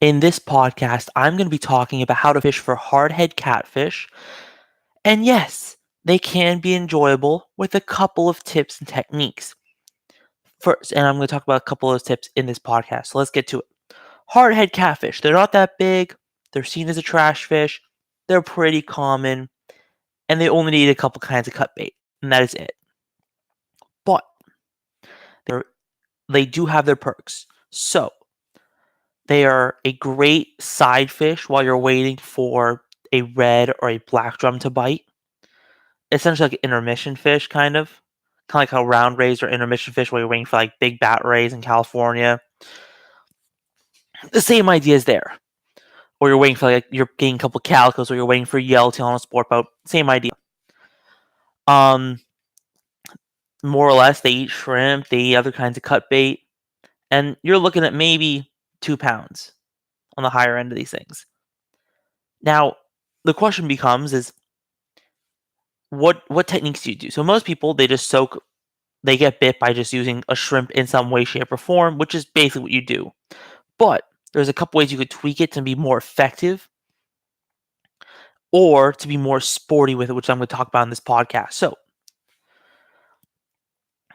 In this podcast, I'm going to be talking about how to fish for hardhead catfish. And yes, they can be enjoyable with a couple of tips and techniques. First, and I'm going to talk about a couple of tips in this podcast. So let's get to it. Hardhead catfish, they're not that big. They're seen as a trash fish. They're pretty common. And they only need a couple kinds of cut bait. And that is it. But they do have their perks. So they are a great side fish while you're waiting for a red or a black drum to bite. Essentially like an intermission fish, kind of like how round rays are intermission fish while you're waiting for like big bat rays in California. The same idea is there. Or you're waiting for like you're getting a couple calicos, or you're waiting for yellowtail on a sport boat. Same idea. More or less, they eat shrimp, they eat other kinds of cut bait, and you're looking at maybe 2 pounds on the higher end of these things. Now, the question becomes is what techniques do you do? So most people, they just they get bit by just using a shrimp in some way, shape, or form, which is basically what you do. But there's a couple ways you could tweak it to be more effective or to be more sporty with it, which I'm going to talk about in this podcast. So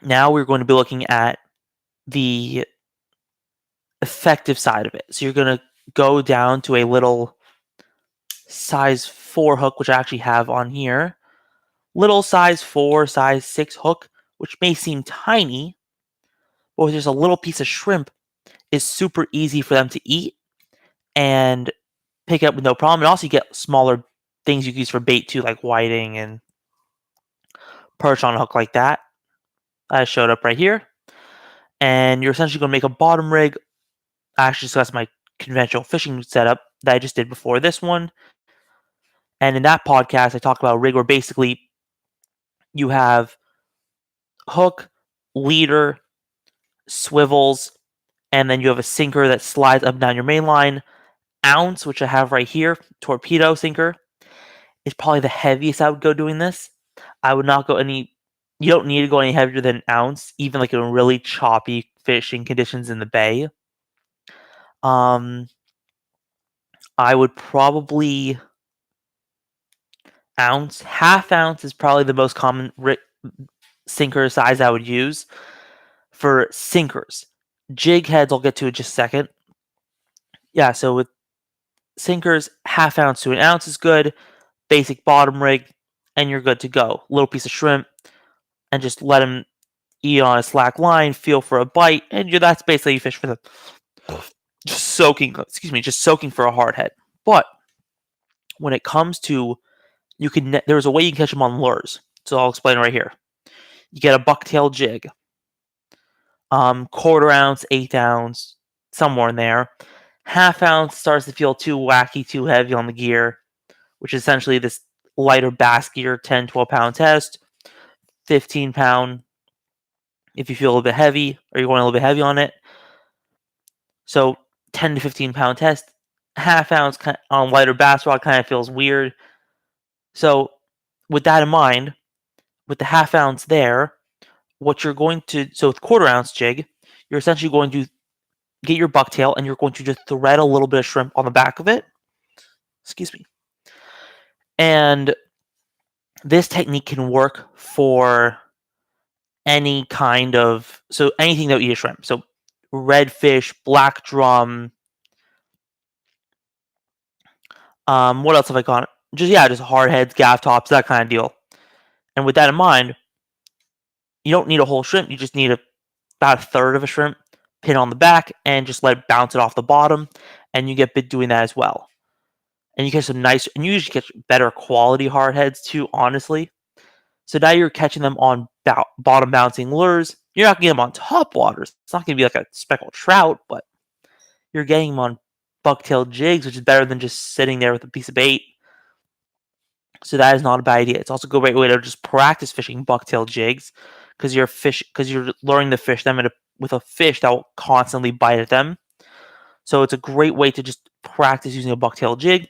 now we're going to be looking at the effective side of it. So you're going to go down to a little size 4 hook, which I actually have on here. Little size 4, size 6 hook, which may seem tiny, but with just a little piece of shrimp, is super easy for them to eat and pick up with no problem. And also you get smaller things you can use for bait too, like whiting and perch on a hook like that. I showed up right here. And you're essentially going to make a bottom rig. Actually, so that's my conventional fishing setup that I just did before this one. And in that podcast, I talk about a rig where basically you have hook, leader, swivels, and then you have a sinker that slides up and down your main line. Ounce, which I have right here, torpedo sinker, is probably the heaviest I would go doing this. I would not go you don't need to go any heavier than an ounce, even like in really choppy fishing conditions in the bay. I would probably ounce. Half ounce is probably the most common sinker size I would use for sinkers. Jig heads, I'll get to in just a second. Yeah, so with sinkers, half ounce to an ounce is good. Basic bottom rig, and you're good to go. Little piece of shrimp, and just let them eat on a slack line, feel for a bite, and that's basically you fish for them. Just soaking for a hardhead. But when it comes to, there's a way you can catch them on lures. So I'll explain right here. You get a bucktail jig, quarter ounce, eighth ounce, somewhere in there. Half ounce starts to feel too wacky, too heavy on the gear, which is essentially this lighter bass gear, 10, 12 pound test, 15 pound if you feel a little bit heavy or you're going a little bit heavy on it. So 10 to 15 pound test, half ounce on lighter bass rod kind of feels weird. So with that in mind, with the half ounce there, so with quarter ounce jig, you're essentially going to get your bucktail and you're going to just thread a little bit of shrimp on the back of it. Excuse me. And this technique can work for any kind of, so anything that would eat a shrimp. So redfish, black drum. What else have I got? Just hardheads, gaff tops, that kind of deal. And with that in mind, you don't need a whole shrimp. You just need about a third of a shrimp, pin on the back, and just let it bounce it off the bottom. And you get bit doing that as well. And you get some nice, and you usually catch better quality hardheads too, honestly. So now you're catching them on bottom bouncing lures. You're not getting them on top waters. It's not going to be like a speckled trout, but you're getting them on bucktail jigs, which is better than just sitting there with a piece of bait. So that is not a bad idea. It's also a great way to just practice fishing bucktail jigs because you're learning to fish them with a fish that will constantly bite at them. So it's a great way to just practice using a bucktail jig.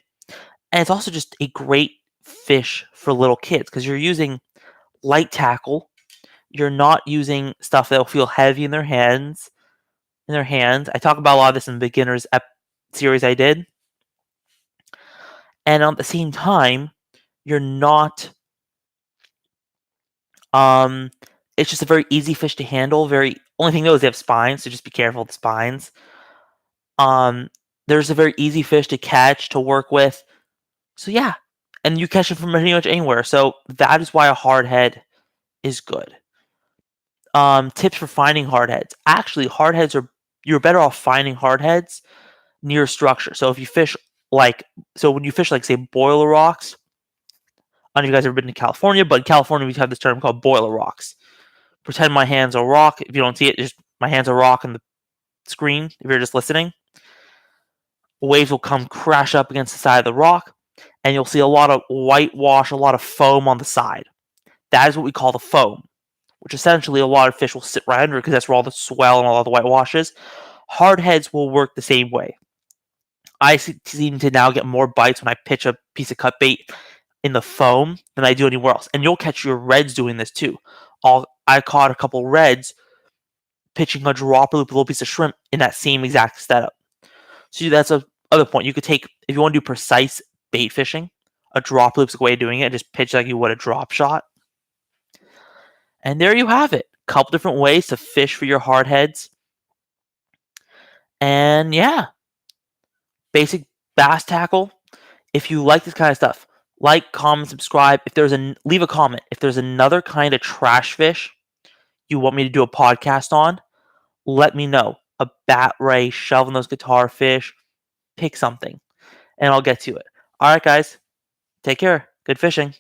And it's also just a great fish for little kids because you're using light tackle. You're not using stuff that will feel heavy in their hands. I talk about a lot of this in beginners series I did. And at the same time, you're not it's just a very easy fish to handle. Only thing though is they have spines, so just be careful with the spines. There's a very easy fish to catch, to work with. So yeah, and you catch it from pretty much anywhere. So that is why a hardhead is good. Tips for finding hardheads. Actually, you're better off finding hardheads near structure. So if you fish when you fish say boiler rocks, I don't know if you guys have ever been to California, but in California we have this term called boiler rocks. Pretend my hand's a rock. If you don't see it, just my hand's a rock on the screen. If you're just listening, waves will come crash up against the side of the rock, and you'll see a lot of whitewash, a lot of foam on the side. That is what we call the foam, which essentially a lot of fish will sit right under because that's where all the swell and all the whitewash is. Hardheads will work the same way. I seem to now get more bites when I pitch a piece of cut bait in the foam than I do anywhere else. And you'll catch your reds doing this too. I caught a couple reds pitching a dropper loop with a little piece of shrimp in that same exact setup. So that's a other point. You could take, if you want to do precise bait fishing, a drop loop's a way of doing it. Just pitch like you would a drop shot. And there you have it. A couple different ways to fish for your hardheads. And yeah, basic bass tackle. If you like this kind of stuff, like, comment, subscribe. Leave a comment. If there's another kind of trash fish you want me to do a podcast on, let me know. A bat ray, shoving those guitar fish, pick something, and I'll get to it. All right, guys, take care. Good fishing.